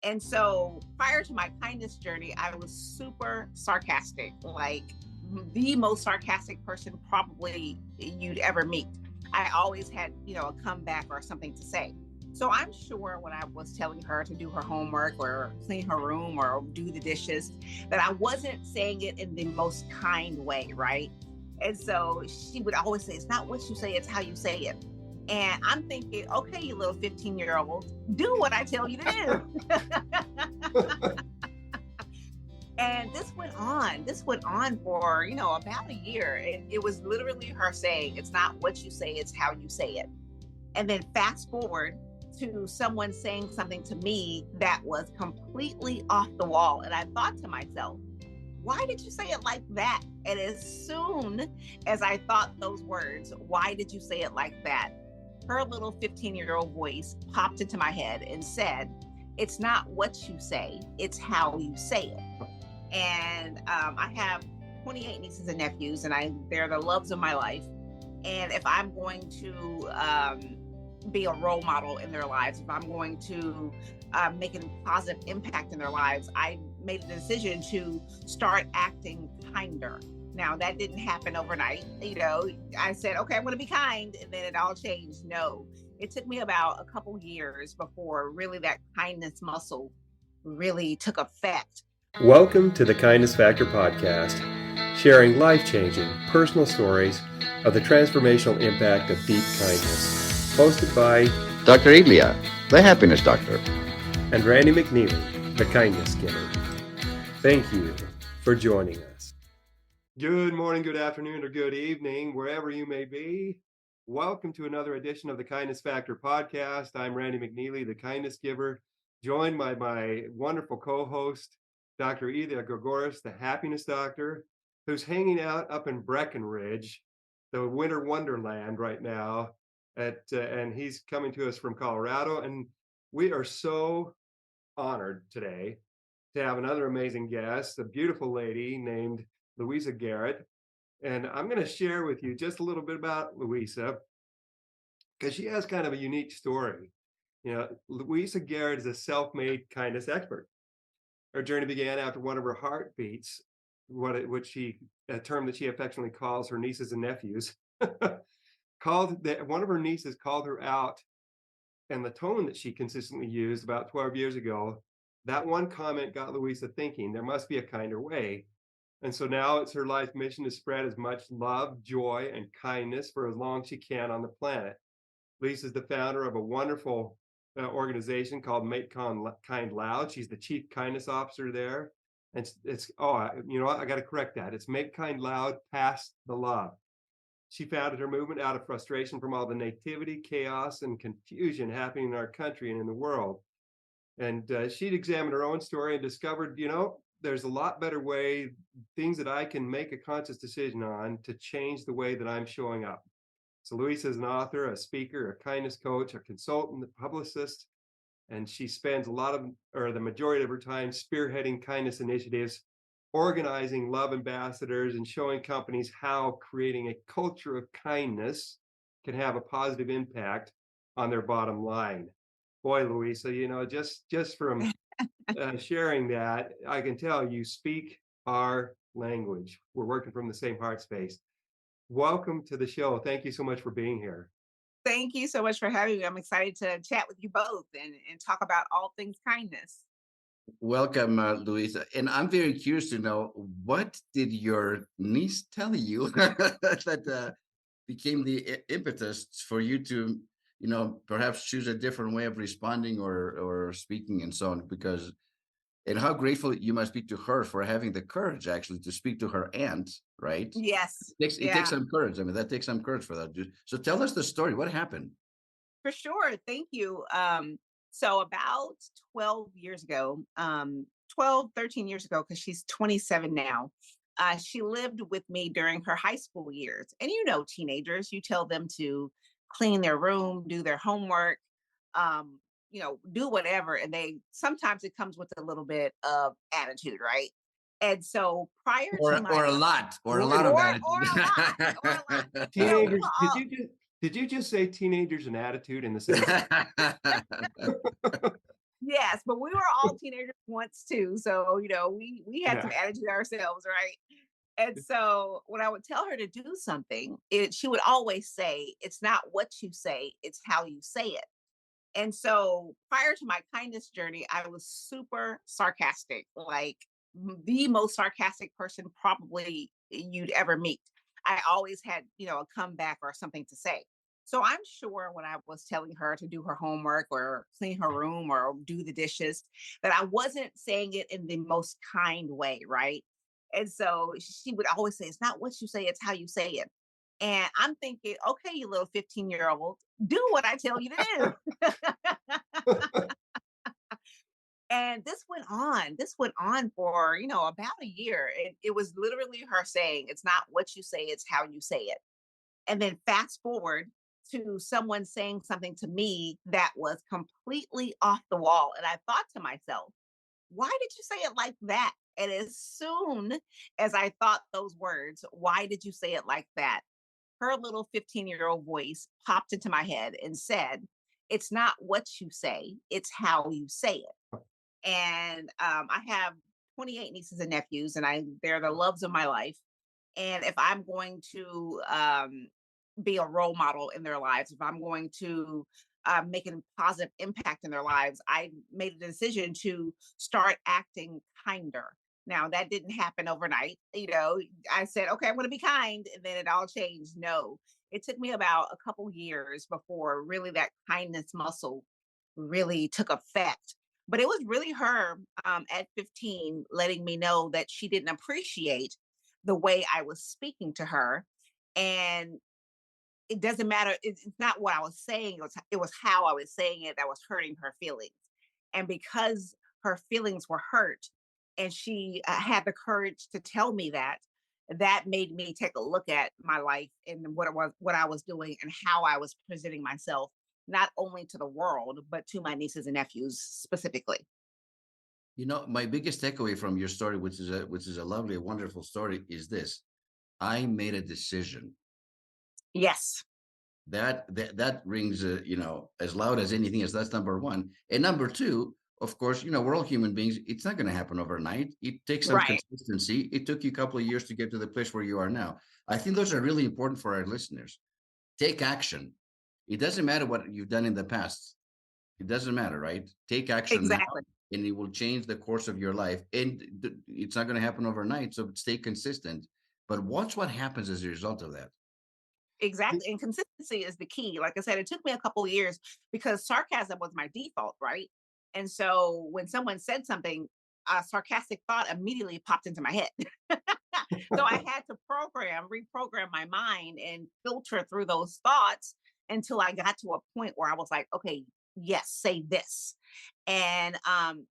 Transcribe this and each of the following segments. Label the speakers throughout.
Speaker 1: And so prior to my kindness journey, I was super sarcastic, like the most sarcastic person probably you'd ever meet. I always had, a comeback or something to say. So I'm sure when I was telling her to do her homework or clean her room or do the dishes, that I wasn't saying it in the most kind way, right? And so she would always say, it's not what you say, it's how you say it. And I'm thinking, okay, you little 15-year-old, do what I tell you to do. And this went on. This went on for, about a year. And it was literally her saying, it's not what you say, it's how you say it. And then fast forward to someone saying something to me that was completely off the wall. And I thought to myself, why did you say it like that? And as soon as I thought those words, why did you say it like that? Her little 15-year-old voice popped into my head and said, it's not what you say, it's how you say it. And I have 28 nieces and nephews, and they're the loves of my life. And if I'm going to be a role model in their lives, if I'm going to make a positive impact in their lives, I made a decision to start acting kinder. Now, that didn't happen overnight. I said, okay, I'm going to be kind, and then it all changed. No, it took me about a couple years before really that kindness muscle really took effect.
Speaker 2: Welcome to the Kindness Factor podcast, sharing life-changing personal stories of the transformational impact of deep kindness. Hosted by
Speaker 3: Dr. Elia, the happiness doctor,
Speaker 2: and Randy McNeely, the kindness giver. Thank you for joining us. Good morning, good afternoon, or good evening, wherever you may be. Welcome to another edition of the Kindness Factor podcast. I'm Randy McNeely, the kindness giver, joined by my wonderful co-host, Dr. Elia Garrett, the happiness doctor, who's hanging out up in Breckenridge, the winter wonderland right now. And he's coming to us from Colorado. And we are so honored today to have another amazing guest, a beautiful lady named Louisa Garrett. And I'm going to share with you just a little bit about Louisa, because she has kind of a unique story. Louisa Garrett is a self-made kindness expert. Her journey began after one of her heartbeats, a term that she affectionately calls her nieces and nephews, one of her nieces called her out, and the tone that she consistently used about 12 years ago, that one comment got Louisa thinking there must be a kinder way. And so now it's her life mission to spread as much love, joy, and kindness for as long as she can on the planet. Lisa's the founder of a wonderful organization called Make Kind Loud. She's the chief kindness officer there. And I got to correct that. It's Make Kind Loud, Pass the Love. She founded her movement out of frustration from all the negativity, chaos, and confusion happening in our country and in the world. And she'd examined her own story and discovered, there's a lot better way, things that I can make a conscious decision on to change the way that I'm showing up. So Louisa is an author, a speaker, a kindness coach, a consultant, a publicist, and she spends the majority of her time spearheading kindness initiatives, organizing love ambassadors, and showing companies how creating a culture of kindness can have a positive impact on their bottom line. Boy, Louisa, just from sharing that, I can tell you speak our language. We're working from the same heart space. Welcome to the show. Thank you so much for being here.
Speaker 1: Thank you so much for having me. I'm excited to chat with you both and talk about all things kindness.
Speaker 3: Welcome, Louisa. And I'm very curious to know, what did your niece tell you that became the impetus for you to, perhaps choose a different way of responding or speaking and so on? And how grateful you must be to her for having the courage actually to speak to her aunt, right?
Speaker 1: Yes.
Speaker 3: It takes some courage. I mean, that takes some courage for that. So tell us the story. What happened?
Speaker 1: For sure. Thank you. So about 12 years ago, 13 years ago, because she's 27 now, she lived with me during her high school years. And teenagers, you tell them to clean their room, do their homework, do whatever. And sometimes it comes with a little bit of attitude, right? And so prior to
Speaker 3: or a lot of attitude.
Speaker 1: Or a lot.
Speaker 2: Teenagers, did you just say teenagers and attitude in the same?
Speaker 1: Yes, but we were all teenagers once too. So, we had some
Speaker 2: Yeah.
Speaker 1: attitude ourselves, right? And so when I would tell her to do something, she would always say, it's not what you say, it's how you say it. And so prior to my kindness journey, I was super sarcastic, like the most sarcastic person probably you'd ever meet. I always had, a comeback or something to say. So I'm sure when I was telling her to do her homework or clean her room or do the dishes, that I wasn't saying it in the most kind way, right? And so she would always say, it's not what you say, it's how you say it. And I'm thinking, okay, you little 15-year-old, do what I tell you to do. And this went on. This went on for, about a year. It was literally her saying, it's not what you say, it's how you say it. And then fast forward to someone saying something to me that was completely off the wall. And I thought to myself, why did you say it like that? And as soon as I thought those words, why did you say it like that? Her little 15-year-old voice popped into my head and said, it's not what you say, it's how you say it. And I have 28 nieces and nephews, and they're the loves of my life. And if I'm going to be a role model in their lives, if I'm going to make a positive impact in their lives, I made a decision to start acting kinder. Now, that didn't happen overnight. I said, okay, I'm going to be kind. And then it all changed. No, it took me about a couple years before really that kindness muscle really took effect. But it was really her at 15 letting me know that she didn't appreciate the way I was speaking to her. And it doesn't matter. It's not what I was saying. It was how I was saying it that was hurting her feelings. And because her feelings were hurt, and she had the courage to tell me that, that made me take a look at my life and what I was doing, and how I was presenting myself, not only to the world but to my nieces and nephews specifically.
Speaker 3: My biggest takeaway from your story, which is a lovely, wonderful story, is this: I made a decision.
Speaker 1: Yes.
Speaker 3: That rings, as loud as anything. As that's number one, and number two, of course, we're all human beings. It's not going to happen overnight. It takes some
Speaker 1: Right.
Speaker 3: consistency. It took you a couple of years to get to the place where you are now. I think those are really important for our listeners. Take action. It doesn't matter what you've done in the past. It doesn't matter, right? Take action now,
Speaker 1: Exactly.
Speaker 3: and it will change the course of your life. And it's not going to happen overnight. So stay consistent. But watch what happens as a result of that.
Speaker 1: Exactly. And consistency is the key. Like I said, it took me a couple of years because sarcasm was my default, right? And so when someone said something, a sarcastic thought immediately popped into my head. So I had to reprogram my mind and filter through those thoughts until I got to a point where I was like, okay, yes, say this. And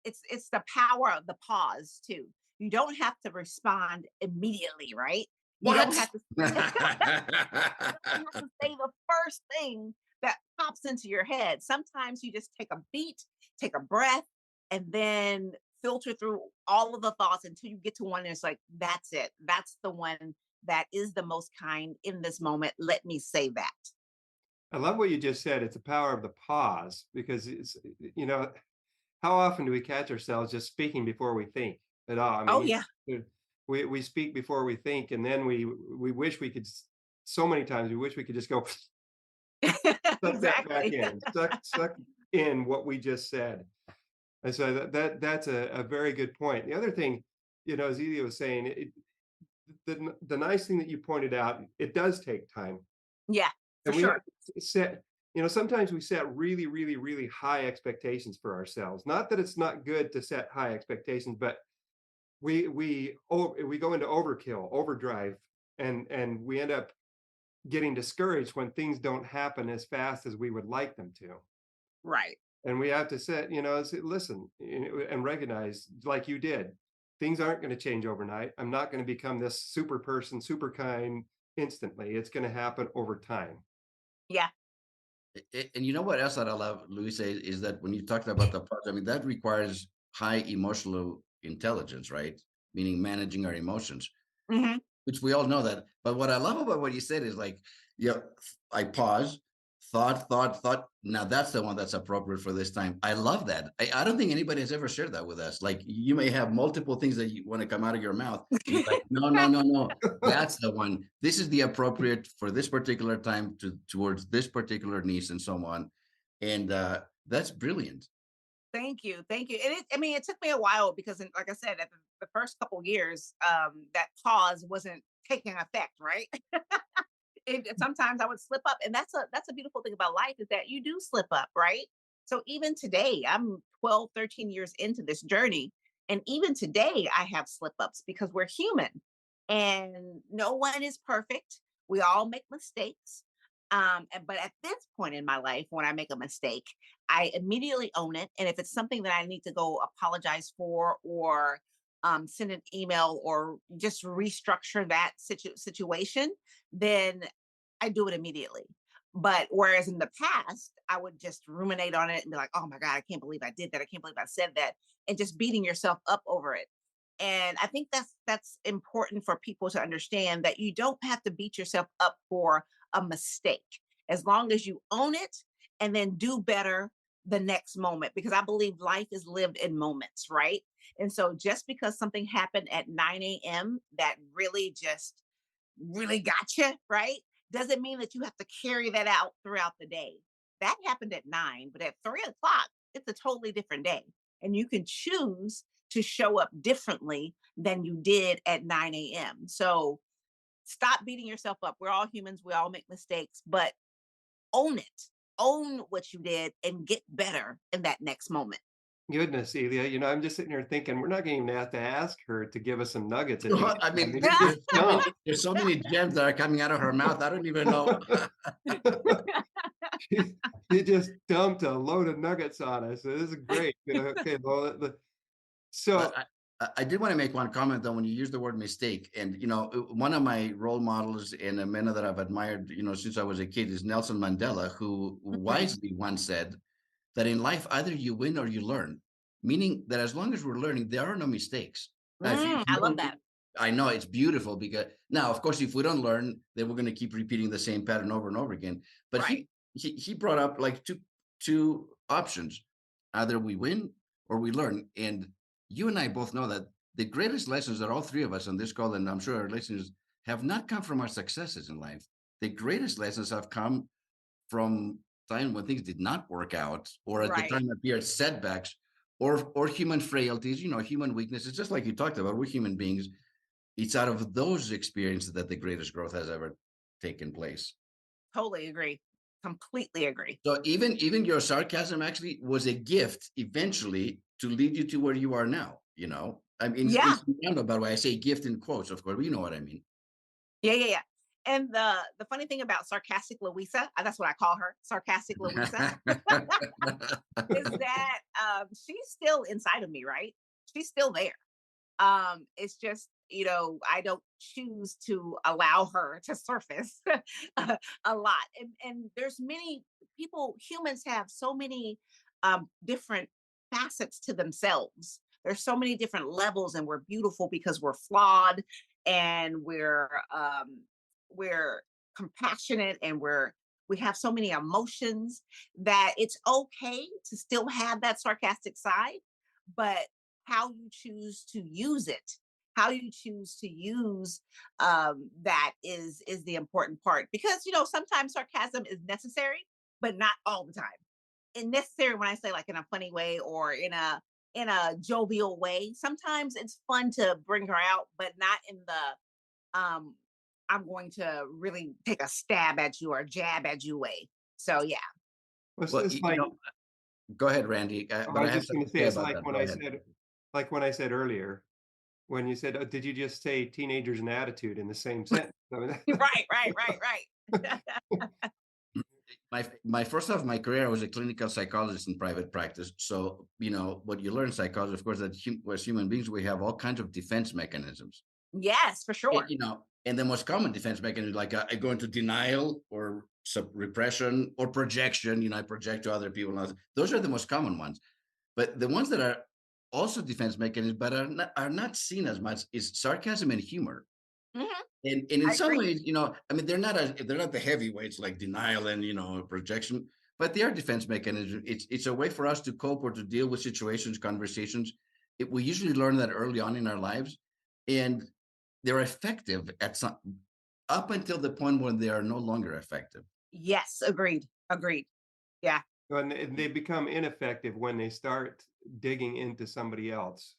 Speaker 1: it's the power of the pause too. You don't have to respond immediately, right? You don't
Speaker 3: What?
Speaker 1: have to you have to say the first thing that pops into your head. Sometimes you just take a beat, take a breath, and then filter through all of the thoughts until you get to one that's like, that's it. That's the one that is the most kind in this moment. Let me say that.
Speaker 2: I love what you just said. It's the power of the pause because how often do we catch ourselves just speaking before we think at all? I mean,
Speaker 1: Oh, yeah.
Speaker 2: we speak before we think, and then we wish we could. So many times we wish we could just go suck that back
Speaker 1: Exactly.
Speaker 2: in, suck in what we just said. And so that's a very good point. The other thing, as Elia was saying, the nice thing that you pointed out, it does take time,
Speaker 1: Yeah, for
Speaker 2: and we have
Speaker 1: sure.
Speaker 2: to set. Sometimes we set really, really, really high expectations for ourselves. Not that it's not good to set high expectations, but we go into overkill, overdrive, and we end up getting discouraged when things don't happen as fast as we would like them to.
Speaker 1: Right.
Speaker 2: And we have to listen, and recognize, like you did, things aren't going to change overnight. I'm not going to become this super person, super kind instantly. It's going to happen over time.
Speaker 1: Yeah.
Speaker 3: And you know what else that I love, Luisa, is that when you talked about the pause, I mean, that requires high emotional intelligence, right? Meaning managing our emotions,
Speaker 1: Hmm.
Speaker 3: which we all know that. But what I love about what you said is like, yeah, I pause, thought. Now that's the one that's appropriate for this time. I love that. I don't think anybody has ever shared that with us. Like you may have multiple things that you want to come out of your mouth. You're like, no, no, no, no. That's the one. This is the appropriate for this particular time towards this particular niece and so on. And that's brilliant.
Speaker 1: Thank you, thank you. And I mean, it took me a while because, like I said, at the first couple years, that pause wasn't taking effect, right? Sometimes I would slip up, and that's a beautiful thing about life is that you do slip up, right? So even today, I'm 12, 13 years into this journey, and even today I have slip ups because we're human, and no one is perfect. We all make mistakes. But at this point in my life, when I make a mistake, I immediately own it. And if it's something that I need to go apologize for or send an email or just restructure that situation, then I do it immediately. But whereas in the past, I would just ruminate on it and be like, oh my God, I can't believe I did that. I can't believe I said that. And just beating yourself up over it. And I think that's important for people to understand that you don't have to beat yourself up for a mistake as long as you own it and then do better the next moment, because I believe life is lived in moments, right? And so just because something happened at 9 a.m. that really got you, right? Doesn't mean that you have to carry that out throughout the day. That happened at 9, but at 3 o'clock, it's a totally different day. And you can choose to show up differently than you did at 9 a.m. So stop beating yourself up. We're all humans. We all make mistakes, but own it. Own what you did and get better in that next moment.
Speaker 2: Goodness, Celia, I'm just sitting here thinking we're not going to have to ask her to give us some nuggets.
Speaker 3: I mean, there's so many gems that are coming out of her mouth. I don't even know.
Speaker 2: You just dumped a load of nuggets on us. This is great. Okay, well, so
Speaker 3: I did want to make one comment though when you use the word mistake, and one of my role models and a man that I've admired, since I was a kid is Nelson Mandela, who wisely once said that in life either you win or you learn, meaning that as long as we're learning, there are no mistakes.
Speaker 1: I love that.
Speaker 3: I know it's beautiful because now, of course, if we don't learn, then we're going to keep repeating the same pattern over and over again. But
Speaker 1: right.
Speaker 3: he brought up like two options: either we win or we learn. And you and I both know that the greatest lessons that all three of us on this call, and I'm sure our listeners, have not come from our successes in life. The greatest lessons have come from time when things did not work out, or at the time appeared setbacks, or human frailties, human weaknesses. Just like you talked about, we're human beings. It's out of those experiences that the greatest growth has ever taken place.
Speaker 1: Totally agree. Completely agree.
Speaker 3: So even your sarcasm actually was a gift eventually to lead you to where you are now. I mean,
Speaker 1: yeah.
Speaker 3: By the way, I say gift in quotes, of course, but you know what I mean.
Speaker 1: Yeah. And the funny thing about sarcastic Louisa, that's what I call her, sarcastic Louisa, is that she's still inside of me, right? She's still there. It's just, I don't choose to allow her to surface a lot. And there's many people, humans have so many different facets to themselves. There's so many different levels, and we're beautiful because we're flawed, and we're compassionate, and we have so many emotions that it's okay to still have that sarcastic side, but how you choose to use it, how you choose to use that is the important part, because sometimes sarcasm is necessary, but not all the time. And necessary when I say like in a funny way or in a jovial way. Sometimes it's fun to bring her out, but not in the I'm going to really take a stab at you or jab at you way. So yeah.
Speaker 3: Well, go ahead, Randy.
Speaker 2: I was just going to say, it's like when I said earlier, when you said, did you just say teenagers and attitude in the same sentence?
Speaker 1: Right.
Speaker 3: My first half of my career, I was a clinical psychologist in private practice. So, what you learn in psychology, of course, that as human beings, we have all kinds of defense mechanisms.
Speaker 1: Yes, for sure.
Speaker 3: And the most common defense mechanism, like I go into denial or repression or projection, I project to other people. Those are the most common ones. But the ones that are also defense mechanisms, but are not seen as much, is sarcasm and humor.
Speaker 1: Mhm.
Speaker 3: And in
Speaker 1: I
Speaker 3: some
Speaker 1: agree.
Speaker 3: ways, I mean, they're not the heavyweights like denial and projection, but they are defense mechanisms. It's a way for us to cope or to deal with situations, conversations. We usually learn that early on in our lives, and they're effective at some up until the point when they are no longer effective.
Speaker 1: Yes, agreed. Agreed. Yeah.
Speaker 2: And they become ineffective when they start digging into somebody else.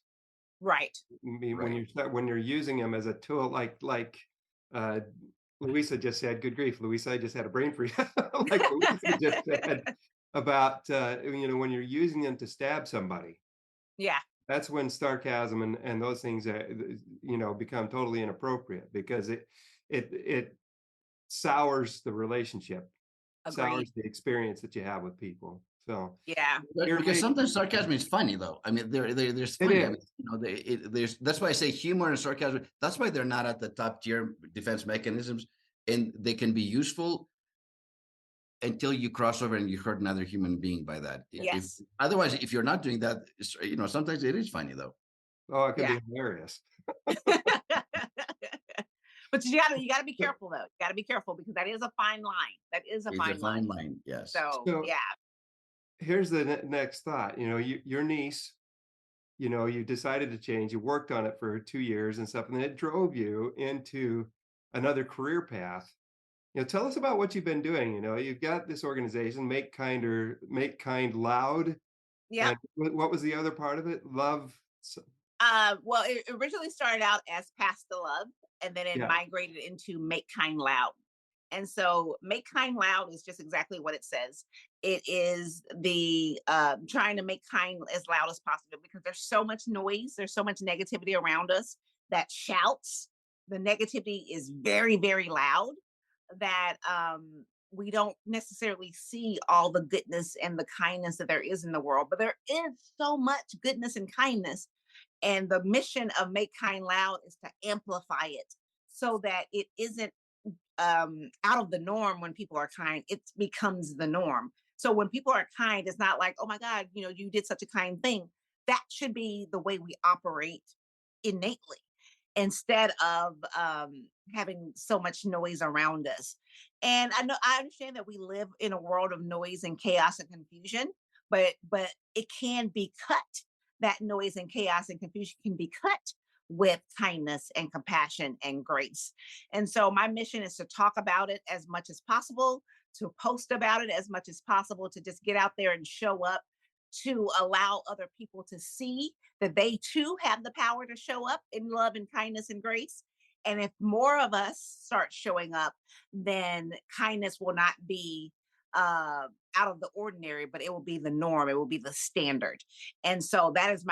Speaker 1: Right.
Speaker 2: I mean,
Speaker 3: Right.
Speaker 2: when you're using them as a tool, like uh, Louisa just said, good grief, Louisa, I just had a brain freeze. Like Louisa just said about when you're using them to stab somebody,
Speaker 1: Yeah.
Speaker 2: that's when sarcasm and those things become totally inappropriate because it sours the relationship,
Speaker 1: Agreed.
Speaker 2: sours the experience that you have with people. So
Speaker 1: Yeah.
Speaker 2: you're
Speaker 3: Because
Speaker 2: late.
Speaker 3: sometimes sarcasm is funny, though. I mean, there's
Speaker 2: It
Speaker 3: funny. I mean,
Speaker 2: is.
Speaker 3: there's that's why I say humor and sarcasm. That's why they're not at the top tier defense mechanisms, and they can be useful until you cross over and you hurt another human being by that. If
Speaker 1: Yes.
Speaker 3: otherwise, if you're not doing that, sometimes it is funny though.
Speaker 2: Oh, it can
Speaker 1: Yeah.
Speaker 2: be hilarious.
Speaker 1: But you gotta be careful though. You gotta be careful because that is a fine line. That is a
Speaker 3: It's a
Speaker 1: fine line.
Speaker 3: fine line. Yes.
Speaker 1: So
Speaker 2: So
Speaker 1: yeah.
Speaker 2: here's the next thought. Your niece, you decided to change. You worked on it for 2 years and stuff, and then it drove you into another career path. Tell us about what you've been doing. You've got this organization, Make Kind Loud,
Speaker 1: Yep.
Speaker 2: and what was the other part of it? Love.
Speaker 1: Well, it originally started out as Pass the Love, and then it
Speaker 2: Yeah,
Speaker 1: migrated into Make Kind Loud. And so Make Kind Loud is just exactly what it says. It is the trying to make kind as loud as possible because there's so much noise, there's so much negativity around us that shouts. The negativity is very, very loud that we don't necessarily see all the goodness and the kindness that there is in the world, but there is so much goodness and kindness. And the mission of Make Kind Loud is to amplify it so that it isn't out of the norm when people are kind, it becomes the norm. So when people are kind, it's not like, oh my God, you did such a kind thing. That should be the way we operate innately instead of having so much noise around us. And I understand that we live in a world of noise and chaos and confusion, but it can be cut. That noise and chaos and confusion can be cut with kindness and compassion and grace. And so my mission is to talk about it as much as possible, to post about it as much as possible, to just get out there and show up, to allow other people to see that they too have the power to show up in love and kindness and grace. And if more of us start showing up, then kindness will not be out of the ordinary, but it will be the norm. It will be the standard. And so that is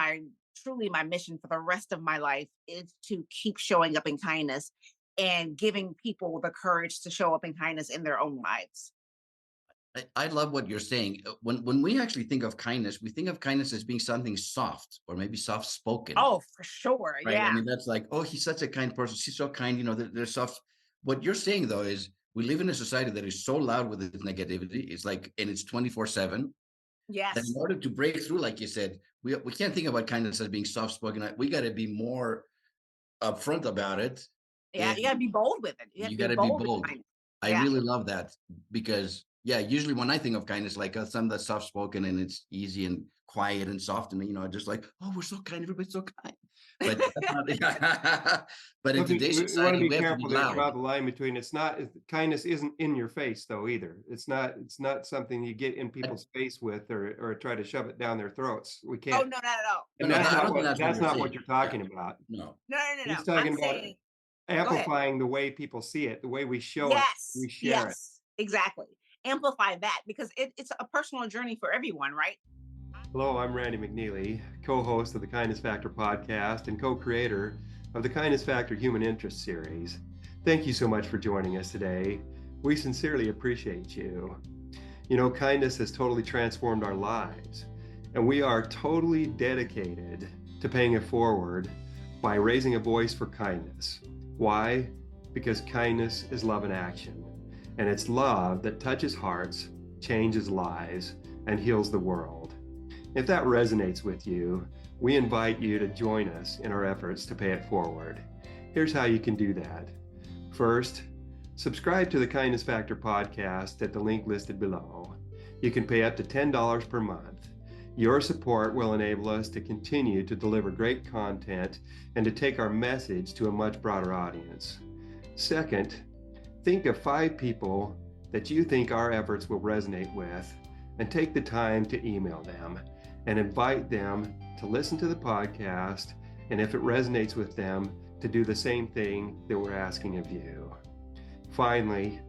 Speaker 1: truly my mission for the rest of my life is to keep showing up in kindness and giving people the courage to show up in kindness in their own lives.
Speaker 3: I love what you're saying. When we actually think of kindness, we think of kindness as being something soft or maybe soft spoken,
Speaker 1: Oh, for sure.
Speaker 3: right? I
Speaker 1: Yeah.
Speaker 3: mean, that's like, oh, he's such a kind person. She's so kind. They're soft. What you're saying though is we live in a society that is so loud with its negativity. It's like, and it's 24/7. That in
Speaker 1: Yes.
Speaker 3: order to break through, like you said, we can't think about kindness as being soft spoken. We got to be more upfront about it,
Speaker 1: Yeah.
Speaker 3: and
Speaker 1: You got to be bold with it. You have
Speaker 3: you
Speaker 1: to be
Speaker 3: got to be
Speaker 1: bold with
Speaker 3: bold.
Speaker 1: kindness.
Speaker 3: I
Speaker 1: Yeah.
Speaker 3: really love that because, yeah, usually when I think of kindness, like some that's soft spoken and it's easy and quiet and soft, and just like, oh, we're so kind, everybody's so kind. But that's not, but in today's
Speaker 2: We want to
Speaker 3: society,
Speaker 2: be
Speaker 3: we have to be
Speaker 2: careful to draw
Speaker 3: loud.
Speaker 2: the line between. Kindness isn't in your face though either. It's not something you get in
Speaker 3: I,
Speaker 2: people's face with or try to shove it down their throats. We
Speaker 1: Oh,
Speaker 2: can't.
Speaker 1: no, not at all.
Speaker 3: no,
Speaker 2: And
Speaker 3: no,
Speaker 1: Not
Speaker 2: that's
Speaker 1: at
Speaker 3: I
Speaker 1: all.
Speaker 3: don't
Speaker 2: not
Speaker 3: think
Speaker 2: what
Speaker 3: that's what
Speaker 2: that's
Speaker 3: you're
Speaker 2: not what
Speaker 3: saying.
Speaker 2: you're
Speaker 3: Yeah,
Speaker 2: talking about.
Speaker 3: no.
Speaker 1: No, no, no, no.
Speaker 2: He's talking
Speaker 1: I'm
Speaker 2: about
Speaker 1: saying, go ahead.
Speaker 2: amplifying the way people see it, the way we show it,
Speaker 1: Yes.
Speaker 2: we share it.
Speaker 1: Yes. Exactly. Amplify that because it's a personal journey for everyone, right?
Speaker 2: Hello, I'm Randy McNeely, co-host of the Kindness Factor podcast and co-creator of the Kindness Factor Human Interest series. Thank you so much for joining us today. We sincerely appreciate you. Kindness has totally transformed our lives, and we are totally dedicated to paying it forward by raising a voice for kindness. Why? Because kindness is love in action, and it's love that touches hearts, changes lives, and heals the world. If that resonates with you, we invite you to join us in our efforts to pay it forward. Here's how you can do that. First, subscribe to the Kindness Factor podcast at the link listed below. You can pay up to $10 per month. Your support will enable us to continue to deliver great content and to take our message to a much broader audience. Second, think of 5 people that you think our efforts will resonate with and take the time to email them and invite them to listen to the podcast, and if it resonates with them, to do the same thing that we're asking of you. Finally,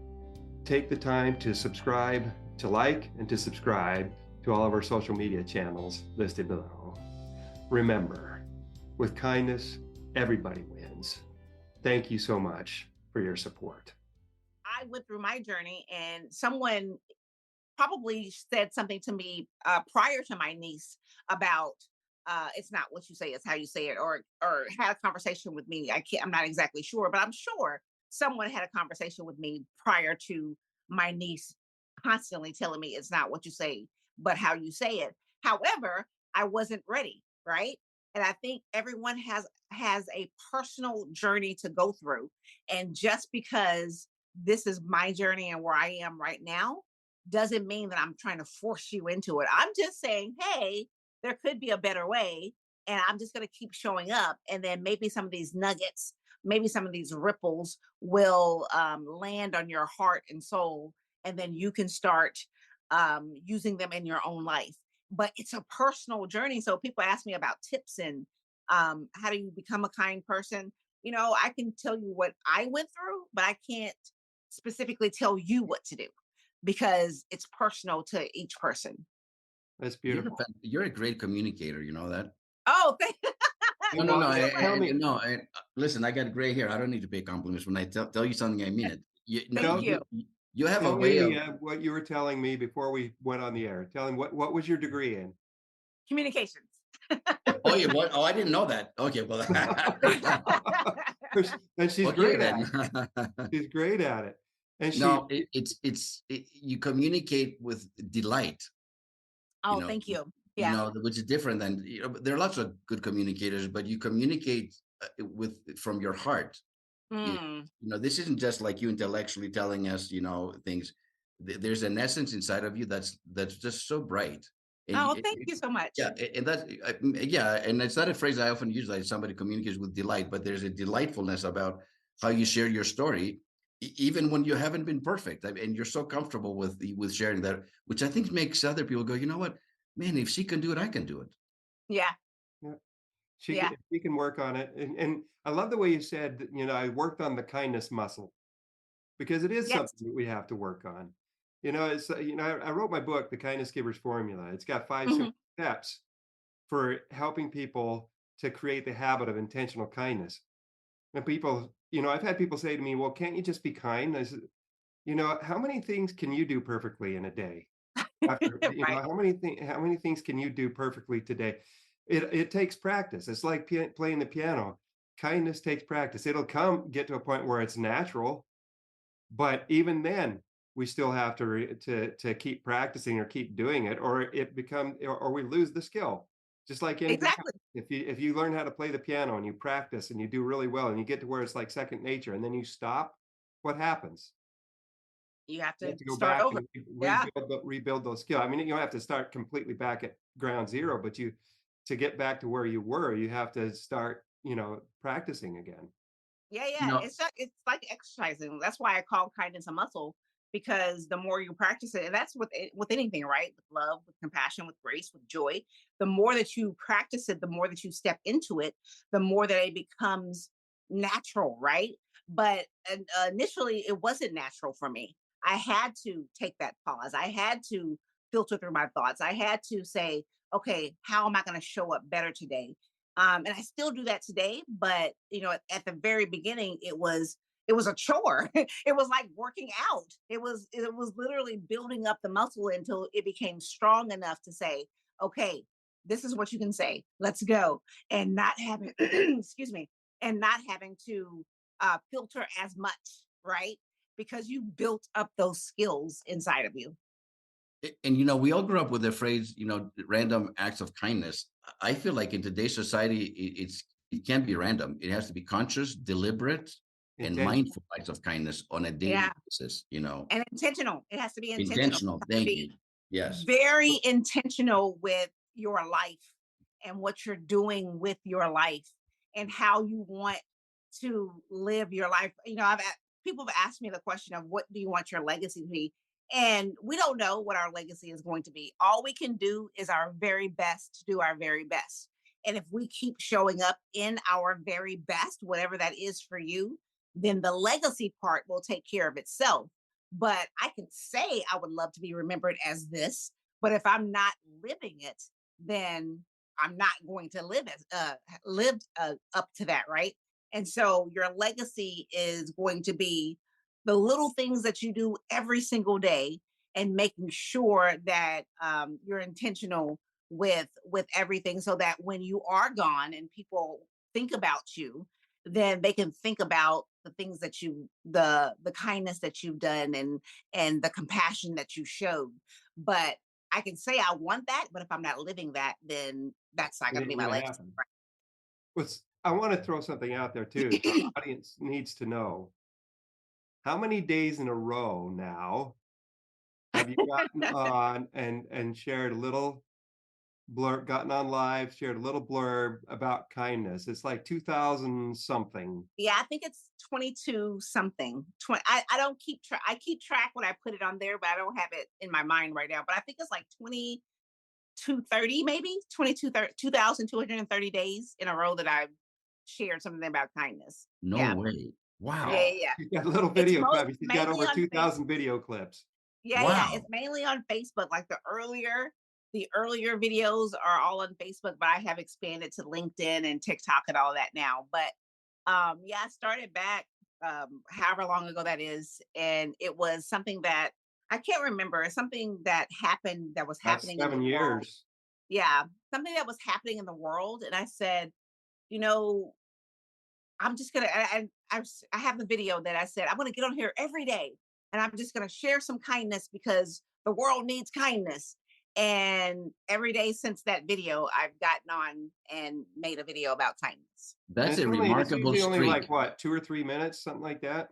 Speaker 2: take the time to subscribe, to like, and to subscribe to all of our social media channels listed below. Remember, with kindness, everybody wins. Thank you so much for your support.
Speaker 1: I went through my journey, and someone probably said something to me prior to my niece about it's not what you say, it's how you say it, or had a conversation with me. I'm not exactly sure, but I'm sure someone had a conversation with me prior to my niece constantly telling me it's not what you say, but how you say it. However, I wasn't ready, right? And I think everyone has a personal journey to go through. And just because this is my journey and where I am right now doesn't mean that I'm trying to force you into it. I'm just saying, hey, there could be a better way. And I'm just going to keep showing up. And then maybe some of these nuggets, maybe some of these ripples will land on your heart and soul. And then you can start using them in your own life. But it's a personal journey. So people ask me about tips and how do you become a kind person? You know, I can tell you what I went through, but I can't specifically tell you what to do because it's personal to each person.
Speaker 2: That's beautiful.
Speaker 3: You're a great communicator. You know that?
Speaker 1: Oh,
Speaker 3: No.
Speaker 2: Tell me.
Speaker 3: Listen, I got gray hair. I don't need to pay compliments. When I tell you something, I mean it.
Speaker 1: Thank you.
Speaker 3: You have a
Speaker 2: Tell
Speaker 3: way
Speaker 2: me
Speaker 3: of.
Speaker 2: what you were telling me before we went on the air. Tell him what was your degree in?
Speaker 1: Communications.
Speaker 3: Oh, you what? Oh, I didn't know that. Okay, well.
Speaker 2: And she's
Speaker 3: Okay,
Speaker 2: great
Speaker 3: then.
Speaker 2: at it. She's great at it. And
Speaker 3: No, you communicate with delight.
Speaker 1: Oh, thank you. Yeah.
Speaker 3: Which is different than there are lots of good communicators, but you communicate from your heart. This isn't just like you intellectually telling us things. There's an essence inside of you that's just so bright.
Speaker 1: And thank you so much.
Speaker 3: Yeah, and that's and it's not a phrase I often use, like somebody communicates with delight, but there's a delightfulness about how you share your story, even when you haven't been perfect, and you're so comfortable with sharing that, which I think makes other people go, you know what, man, if she can do it, I can do it.
Speaker 1: Yeah.
Speaker 2: Yeah. She can work on it. And I love the way you said, I worked on the kindness muscle, because it is something that we have to work on. It's, I wrote my book, The Kindness Giver's Formula. It's got 5 simple steps for helping people to create the habit of intentional kindness. And people, I've had people say to me, well, can't you just be kind? I said, how many things can you do perfectly in a day? After,
Speaker 1: Right.
Speaker 2: how many things can you do perfectly today? It takes practice. It's like playing the piano. Kindness takes practice. It'll get to a point where it's natural, but even then, we still have to keep practicing or keep doing it, or or we lose the skill. Just like anything else.
Speaker 1: Exactly.
Speaker 2: If you learn how to play the piano and you practice and you do really well and you get to where it's like second nature, and then you stop, what happens?
Speaker 1: You have
Speaker 2: You
Speaker 1: to
Speaker 2: have to go
Speaker 1: start
Speaker 2: back
Speaker 1: over.
Speaker 2: and
Speaker 1: Yeah.
Speaker 2: rebuild those skills. I mean, you don't have to start completely back at ground zero, but to get back to where you were, you have to start, practicing again.
Speaker 1: Yeah. It's like exercising. That's why I call kindness a muscle, because the more you practice it, and that's with anything, right? With love, with compassion, with grace, with joy. The more that you practice it, the more that you step into it, the more that it becomes natural, right? But initially, it wasn't natural for me. I had to take that pause. I had to filter through my thoughts. I had to say, okay, how am I going to show up better today? And I still do that today, but at the very beginning, it was a chore. It was like working out. It was literally building up the muscle until it became strong enough to say, okay, this is what you can say. Let's go. And not having excuse me, and not having to filter as much, right? Because you built up those skills inside of you.
Speaker 3: And we all grew up with the phrase, random acts of kindness. I feel like in today's society, it can't be random. It has to be conscious, deliberate, and
Speaker 2: Intentional.
Speaker 3: mindful acts of kindness on a daily
Speaker 1: Yeah.
Speaker 3: basis,
Speaker 1: And intentional. It has to be intentional.
Speaker 3: intentional.
Speaker 1: It has to
Speaker 3: Thank
Speaker 1: be
Speaker 3: you. Yes.
Speaker 1: very intentional with your life and what you're doing with your life and how you want to live your life. People have asked me the question of what do you want your legacy to be? And we don't know what our legacy is going to be. All we can do is our very best to do our very best. And if we keep showing up in our very best, whatever that is for you, then the legacy part will take care of itself. But I can say I would love to be remembered as this, but if I'm not living it, then I'm not going to live up to that, right? And so your legacy is going to be the little things that you do every single day, and making sure that you're intentional with everything, so that when you are gone and people think about you, then they can think about the things that the kindness that you've done, and the compassion that you showed. But I can say I want that, but if I'm not living that, then that's not
Speaker 2: It
Speaker 1: going to be
Speaker 2: ain't
Speaker 1: my
Speaker 2: gonna
Speaker 1: legacy.
Speaker 2: happen. I want to throw something out there too. Our audience needs to know, how many days in a row now have you gotten on and shared a little blurb, gotten on live, shared a little blurb about kindness? It's like 2000 something.
Speaker 1: Yeah, I think it's 22 something. I don't keep track. I keep track when I put it on there, but I don't have it in my mind right now. But I think it's like 2230, maybe 2,230 days in a row that I've shared something about kindness.
Speaker 3: No
Speaker 1: Yeah.
Speaker 3: way.
Speaker 1: Yeah,
Speaker 3: Wow.
Speaker 1: yeah, yeah.
Speaker 2: She's got a little
Speaker 1: It's
Speaker 2: video clip. She's got
Speaker 1: mainly
Speaker 2: over
Speaker 1: on
Speaker 2: 2,000 video clips.
Speaker 1: Yeah, yeah.
Speaker 3: Wow.
Speaker 1: It's mainly on Facebook. Like the earlier videos are all on Facebook, but I have expanded to LinkedIn and TikTok and all that now. But yeah, I started back however long ago that is, and it was something that I can't remember. It's something that happened that was
Speaker 2: That's
Speaker 1: happening in the
Speaker 2: 7
Speaker 1: world.
Speaker 2: years.
Speaker 1: Yeah, something that was happening in the world, and I said, you know, I'm just gonna. I have the video that I said I'm gonna get on here every day, and I'm just gonna share some kindness because the world needs kindness. And every day since that video, I've gotten on and made a video about kindness.
Speaker 2: And
Speaker 3: That's a
Speaker 2: it's
Speaker 3: remarkable
Speaker 2: usually only like
Speaker 3: streak.
Speaker 2: what, 2 or 3 minutes, something like that.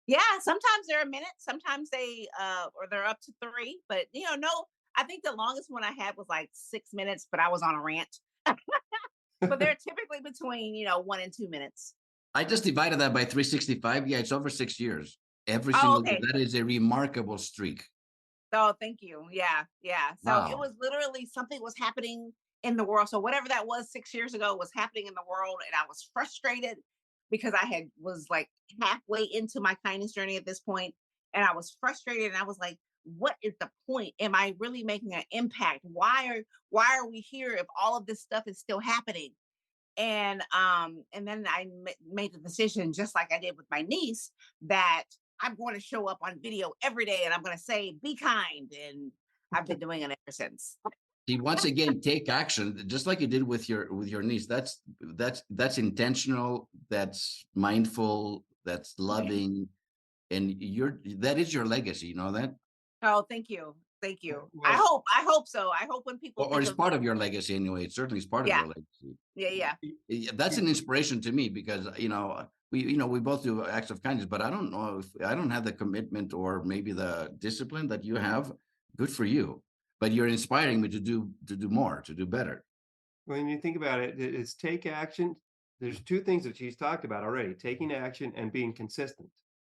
Speaker 1: Yeah, sometimes they're a minute, sometimes or they're up to three. But no, I think the longest one I had was like 6 minutes, but I was on a rant. But they're typically between 1 and 2 minutes.
Speaker 3: I just divided that by 365. Yeah, it's over 6 years. Every
Speaker 1: Oh,
Speaker 3: single day.
Speaker 1: okay.
Speaker 3: That is a remarkable streak.
Speaker 1: Oh, thank you. Yeah, yeah. So it
Speaker 3: Wow.
Speaker 1: was literally something was happening in the world. So whatever that was 6 years ago was happening in the world, and I was frustrated because was like halfway into my kindness journey at this point, and I was frustrated, and I was like, "What is the point? Am I really making an impact? Why are we here if all of this stuff is still happening?" And then I made the decision, just like I did with my niece, that I'm going to show up on video every day and I'm going to say be kind, and I've been doing it ever since.
Speaker 3: See, once again, take action, just like you did with your niece. That's intentional, that's mindful, that's loving, and that is your legacy, you know that?
Speaker 1: Oh, thank you. Thank you. I
Speaker 2: Well,
Speaker 1: hope so. I hope when people
Speaker 3: Or
Speaker 1: think
Speaker 3: it's
Speaker 1: of
Speaker 3: part of your legacy anyway. It certainly is part of
Speaker 1: yeah,
Speaker 3: your legacy.
Speaker 1: yeah, yeah.
Speaker 3: Yeah, that's an inspiration to me because we both do acts of kindness, but I don't know if I don't have the commitment or maybe the discipline that you have. Good for you, but you're inspiring me to do more, to do better.
Speaker 2: when you think about it, it's take action. There's two things that she's talked about already: taking action and being consistent.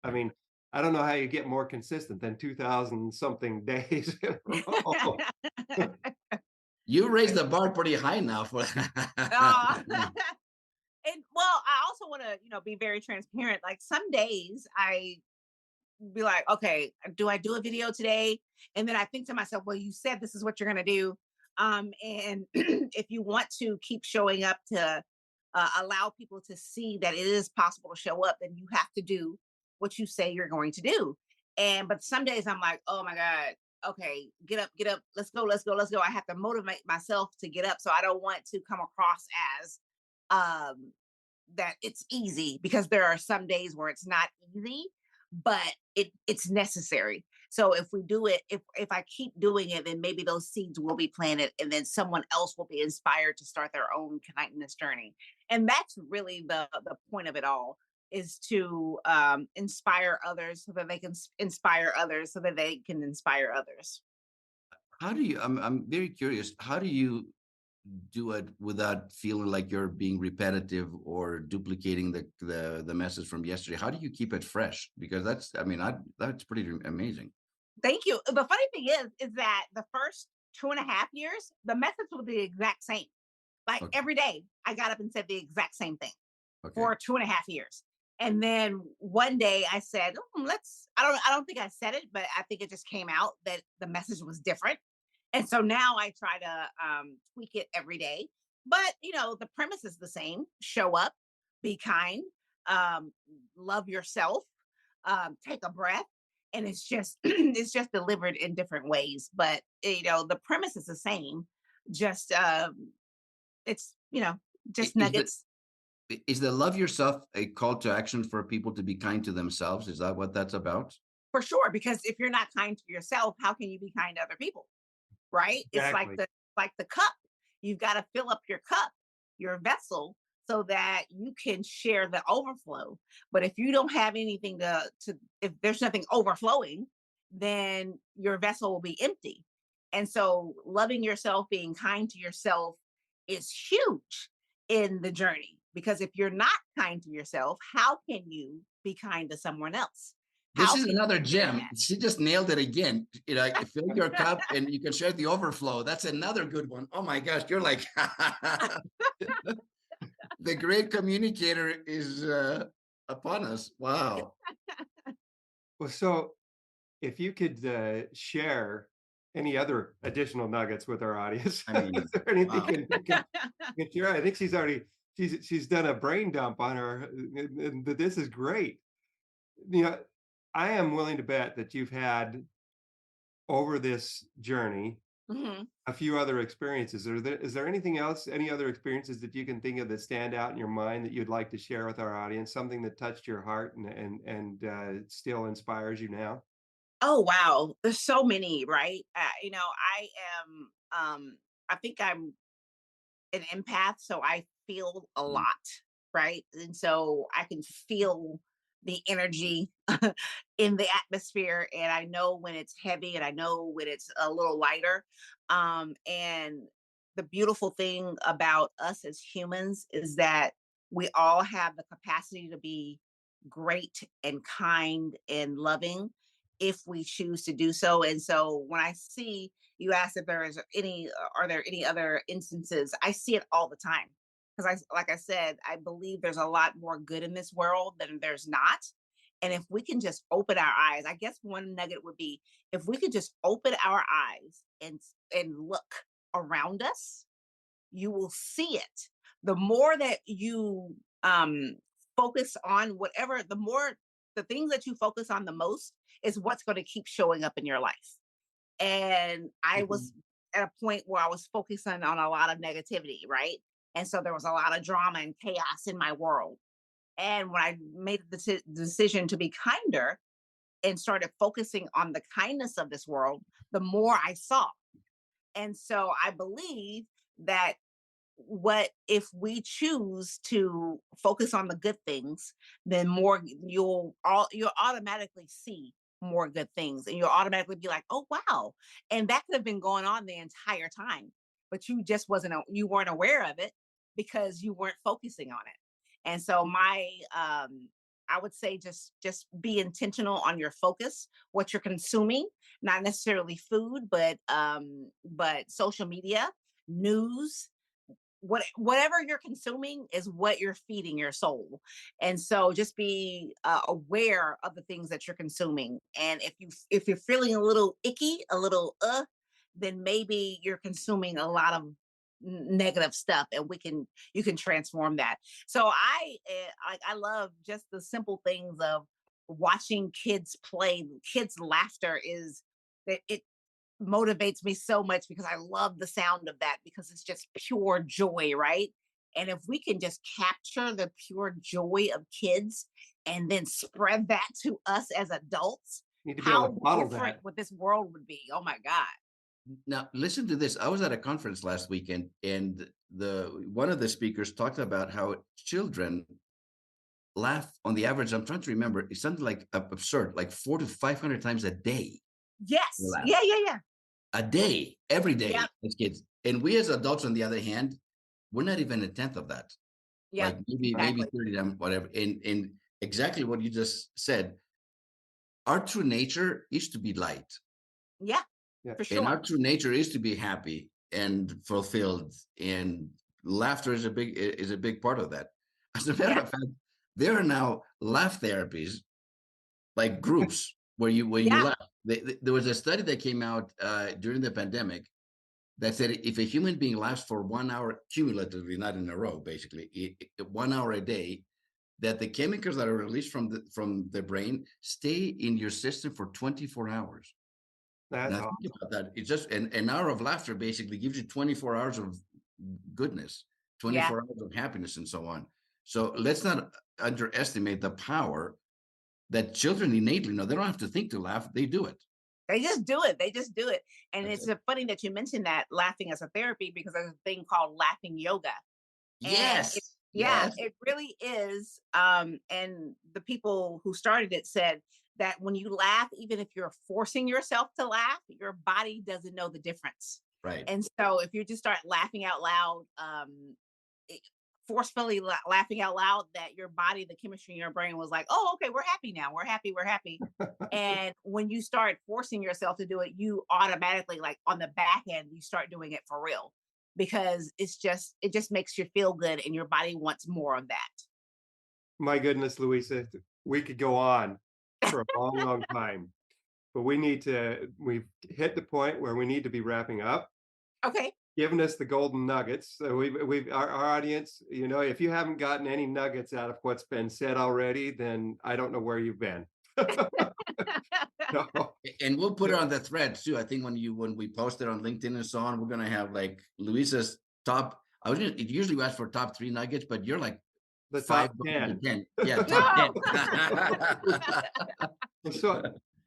Speaker 2: I mean, I don't know how you get more consistent than 2,000 something days in a row.
Speaker 3: You raised the bar pretty high now for.
Speaker 1: Aw. And well, I also want to, be very transparent. Like some days I be like, okay, do I do a video today? And then I think to myself, well, you said this is what you're going to do. And if you want to keep showing up to allow people to see that it is possible to show up, then you have to do what you say you're going to do. But some days I'm like, oh my God, okay, get up, let's go, let's go, let's go. I have to motivate myself to get up. So I don't want to come across as um that it's easy, because there are some days where it's not easy. but it's necessary. So if we do it, if I keep doing it, then maybe those seeds will be planted, and then someone else will be inspired to start their own kindness journey. And that's really the point of it all, is to inspire others so that they can inspire others so that they can inspire others.
Speaker 3: How do you, I'm very curious, how do you do it without feeling like you're being repetitive or duplicating the message from yesterday? How do you keep it fresh? Because that's, I mean, that's pretty amazing.
Speaker 1: Thank you. The funny thing is that the first 2.5 years, the message was the exact same. Like
Speaker 3: Okay.
Speaker 1: every day, I got up and said the exact same thing
Speaker 3: Okay.
Speaker 1: for 2.5 years. And then one day I said, I don't think I said it, but I think it just came out that the message was different. And so now I try to tweak it every day. But, the premise is the same: show up, be kind, um, love yourself, take a breath. And it's just, it's just delivered in different ways. But, the premise is the same. Just, it's,
Speaker 3: I-
Speaker 1: just
Speaker 3: Is the
Speaker 1: nuggets.
Speaker 3: is the love yourself a call to action for people to be kind to themselves? Is that what that's about?
Speaker 1: For sure, because if you're not kind to yourself, how can you be kind to other people? Right? It's
Speaker 2: Exactly.
Speaker 1: like the cup. You've got to fill up your cup, your vessel, so that you can share the overflow. But if you don't have anything to if there's nothing overflowing, then your vessel will be empty. And so loving yourself, being kind to yourself is huge in the journey, because if you're not kind to yourself, how can you be kind to someone else?
Speaker 3: This
Speaker 1: How
Speaker 3: is
Speaker 1: can
Speaker 3: another
Speaker 1: you share
Speaker 3: gem. She just nailed it again. Fill your cup
Speaker 1: that?
Speaker 3: and you can share the overflow. That's another good one. Oh my gosh, you're like the great communicator is upon us. Wow.
Speaker 2: Well, so if you could share any other additional nuggets with our audience,
Speaker 3: I
Speaker 2: is
Speaker 3: mean,
Speaker 2: there anything
Speaker 3: wow.
Speaker 2: you can share? I think she's done a brain dump on her, and this is great. You know, I am willing to bet that you've had over this journey
Speaker 1: Mhm.
Speaker 2: a few other experiences. Is there anything else, any other experiences that you can think of that stand out in your mind that you'd like to share with our audience? Something that touched your heart and still inspires you now?
Speaker 1: Oh wow, there's so many, right? I am. I think I'm an empath, so I feel a
Speaker 3: Mhm.
Speaker 1: lot, right? And so I can feel the energy in the atmosphere, and I know when it's heavy, and I know when it's a little lighter. And the beautiful thing about us as humans is that we all have the capacity to be great and kind and loving if we choose to do so. And so when I see, you asked if there is any, are there any other instances? I see it all the time, because like I said, I believe there's a lot more good in this world than there's not. And if we can just open our eyes, I guess one nugget would be, if we could just open our eyes and look around us, you will see it. The more that you focus on whatever, the more, the things that you focus on the most is what's going to keep showing up in your life. And I
Speaker 2: Mhm.
Speaker 1: was at a point where I was focusing on a lot of negativity, right? And so there was a lot of drama and chaos in my world. And when I made the decision to be kinder and started focusing on the kindness of this world, the more I saw. And so I believe that, what if we choose to focus on the good things, then more, you'll automatically see more good things, and you'll automatically be like, oh wow. And that could have been going on the entire time, but you just you weren't aware of it because you weren't focusing on it. And so my I would say, just be intentional on your focus, what you're consuming, not necessarily food, but social media, news, whatever you're consuming is what you're feeding your soul. And so just be aware of the things that you're consuming. And if you're feeling a little icky, a little then maybe you're consuming a lot of negative stuff, and you can transform that. So I love just the simple things of watching kids play. Kids laughter is, it motivates me so much, because I love the sound of that, because it's just pure joy, right? And if we can just capture the pure joy of kids and then spread that to us as adults,
Speaker 2: Need to be able
Speaker 1: how
Speaker 2: to model
Speaker 1: different
Speaker 2: that.
Speaker 1: would this world would be? Oh my God.
Speaker 3: Now, listen to this. I was at a conference last weekend, and the one of the speakers talked about how children laugh on the average. I'm trying to remember. It's something like absurd, like 400 to 500 times a day. They
Speaker 1: Yes.
Speaker 3: laugh
Speaker 1: Yeah.
Speaker 3: a day, every day
Speaker 1: Yep.
Speaker 3: as kids. And we as adults, on the other hand, we're not even a tenth of that.
Speaker 1: Yep.
Speaker 3: Like maybe
Speaker 1: Exactly.
Speaker 3: 30 times, whatever. And exactly what you just said. Our true nature is to be light.
Speaker 1: Yeah.
Speaker 2: Yeah.
Speaker 1: For
Speaker 3: And our
Speaker 1: sure.
Speaker 3: true nature is to be happy and fulfilled. And laughter is a big part of that. As a matter
Speaker 1: Yeah.
Speaker 3: of fact, there are now laugh therapies, like groups where you
Speaker 1: Yeah.
Speaker 3: laugh. There was a study that came out during the pandemic that said if a human being laughs for 1 hour cumulatively, not in a row, basically 1 hour a day, that the chemicals that are released from the brain stay in your system for 24 hours.
Speaker 2: That's
Speaker 3: Now
Speaker 2: awesome.
Speaker 3: think about that. It's just an hour of laughter basically gives you 24 hours of goodness,
Speaker 1: Yeah.
Speaker 3: 24 hours of happiness, and so on. So let's not underestimate the power that children innately know. They don't have to think to laugh; they do it.
Speaker 1: They just do it. They just do it. And
Speaker 3: That's
Speaker 1: it's
Speaker 3: it.
Speaker 1: funny that you mentioned that laughing as a therapy, because there's a thing called laughing yoga. And
Speaker 3: Yes,
Speaker 1: yeah,
Speaker 3: yes,
Speaker 1: it really is. And the people who started it said that when you laugh, even if you're forcing yourself to laugh, your body doesn't know the difference.
Speaker 3: right.
Speaker 1: And so if you just start laughing out loud, it- forcefully laughing out loud, that your body, the chemistry in your brain was like, oh, okay, we're happy now. We're happy. And when you start forcing yourself to do it, you automatically, like on the back end, you start doing it for real, because it just makes you feel good and your body wants more of that.
Speaker 2: My goodness, Louisa, we could go on for a long, long time, but we've hit the point where we need to be wrapping up.
Speaker 1: Okay.
Speaker 2: Giving us the golden nuggets. So our audience, if you haven't gotten any nuggets out of what's been said already, then I don't know where you've been. No.
Speaker 3: And we'll put it on the threads too. I think when we post it on LinkedIn and so on, we're gonna have like Luisa's top. It usually asks for top 3 nuggets, but you're like
Speaker 2: The
Speaker 3: 5
Speaker 2: top
Speaker 3: going to
Speaker 2: 10.
Speaker 3: 10. Yeah, top
Speaker 1: No.
Speaker 3: 10.
Speaker 2: So,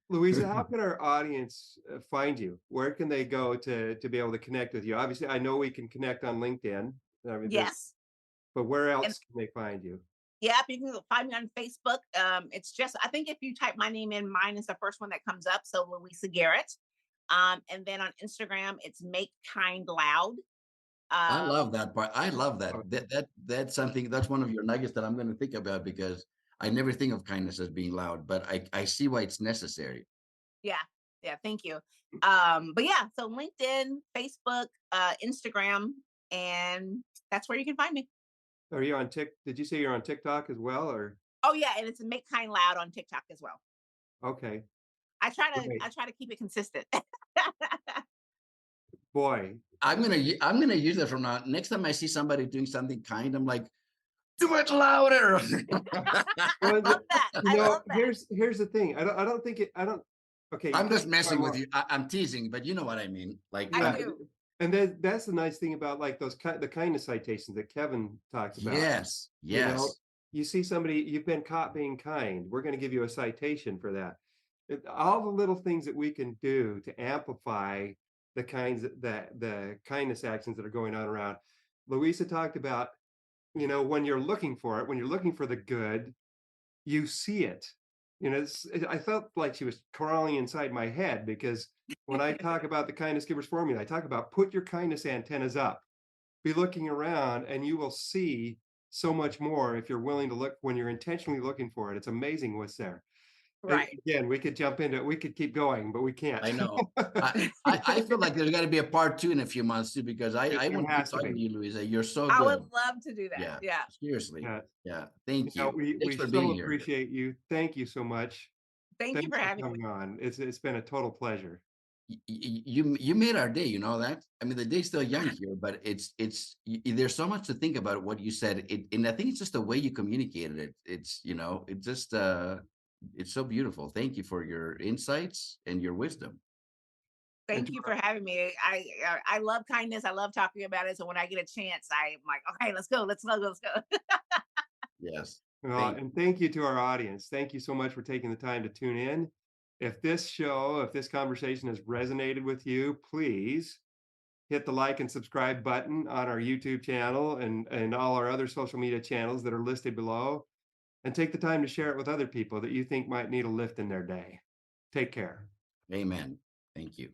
Speaker 2: Louisa, how can our audience find you? Where can they go to be able to connect with you? Obviously, I know we can connect on LinkedIn. I mean,
Speaker 1: Yes.
Speaker 2: but where
Speaker 1: And
Speaker 2: else can they find you?
Speaker 1: yeah, you can find me on Facebook. It's just, I think if you type my name in, mine is the first one that comes up. So Louisa Garrett. And then on Instagram, it's Make Kind Loud.
Speaker 3: I
Speaker 1: Um,
Speaker 3: love that part. I love that.
Speaker 2: Oh,
Speaker 3: That's something. That's one of your nuggets that I'm going to think about, because I never think of kindness as being loud, but I see why it's necessary.
Speaker 1: yeah, yeah, thank you. But yeah, so LinkedIn, Facebook, Instagram, and that's where you can find me.
Speaker 2: Are you on Did you say you're on TikTok as well, or?
Speaker 1: Oh yeah, and it's Make Kind Loud on TikTok as well.
Speaker 2: Okay,
Speaker 1: I
Speaker 2: great.
Speaker 1: try to keep it consistent.
Speaker 2: Boy,
Speaker 3: I'm gonna use that from now. Next time I see somebody doing something kind, I'm like, do it louder.
Speaker 1: I
Speaker 2: well,
Speaker 1: love that. I love that.
Speaker 2: here's the thing. I don't. Okay,
Speaker 3: I'm
Speaker 2: correct
Speaker 3: just
Speaker 2: me if
Speaker 3: messing
Speaker 2: I'm
Speaker 3: with
Speaker 2: wrong.
Speaker 3: you. I'm teasing, but you know what I mean. Like,
Speaker 1: I
Speaker 2: Yeah,
Speaker 1: do.
Speaker 2: and that's the nice thing about like the kindness citations that Kevin talks about.
Speaker 3: yes,
Speaker 2: You know,
Speaker 3: yes.
Speaker 2: you see somebody, you've been caught being kind. We're going to give you a citation for that. All the little things that we can do to amplify the kindness actions that are going on around. Louisa talked about, when you're looking for it, when you're looking for the good, you see it. I felt like she was crawling inside my head, because when I talk about the kindness givers formula, I talk about put your kindness antennas up, be looking around, and you will see so much more if you're willing to look, when you're intentionally looking for it. It's amazing what's there.
Speaker 1: Right.
Speaker 2: Again, we could jump into it, we could keep going, but we can't.
Speaker 3: I know. I feel like there's got to be a part 2 in a few months too, because I
Speaker 2: There
Speaker 3: want to keep
Speaker 2: has to
Speaker 3: talking
Speaker 2: be.
Speaker 3: to you, Louisa. You're so
Speaker 1: I
Speaker 3: good.
Speaker 1: would love to do that.
Speaker 3: Yeah,
Speaker 1: Yeah.
Speaker 3: seriously.
Speaker 2: Yeah.
Speaker 3: Yeah, thank you. Thanks
Speaker 2: We
Speaker 3: for
Speaker 2: so
Speaker 3: being here.
Speaker 2: appreciate you. Thank you so much.
Speaker 1: Thank you
Speaker 2: Thanks
Speaker 1: for
Speaker 2: for
Speaker 1: having me.
Speaker 2: coming on. It's been a total pleasure.
Speaker 3: You made our day. You know that. I mean, the day's still young here, but there's so much to think about what you said. And I think it's just the way you communicated it. It just it's so beautiful. Thank you for your insights and your wisdom.
Speaker 2: And
Speaker 1: Thank you for having me. I love kindness. I love talking about it. So when I get a chance, I'm like, okay, let's go. Let's go. Let's go.
Speaker 3: Yes.
Speaker 2: Well, and thank you to our audience. Thank you so much for taking the time to tune in. If this conversation has resonated with you, please hit the like and subscribe button on our YouTube channel and all our other social media channels that are listed below. And take the time to share it with other people that you think might need a lift in their day. Take care.
Speaker 3: Amen. Thank you.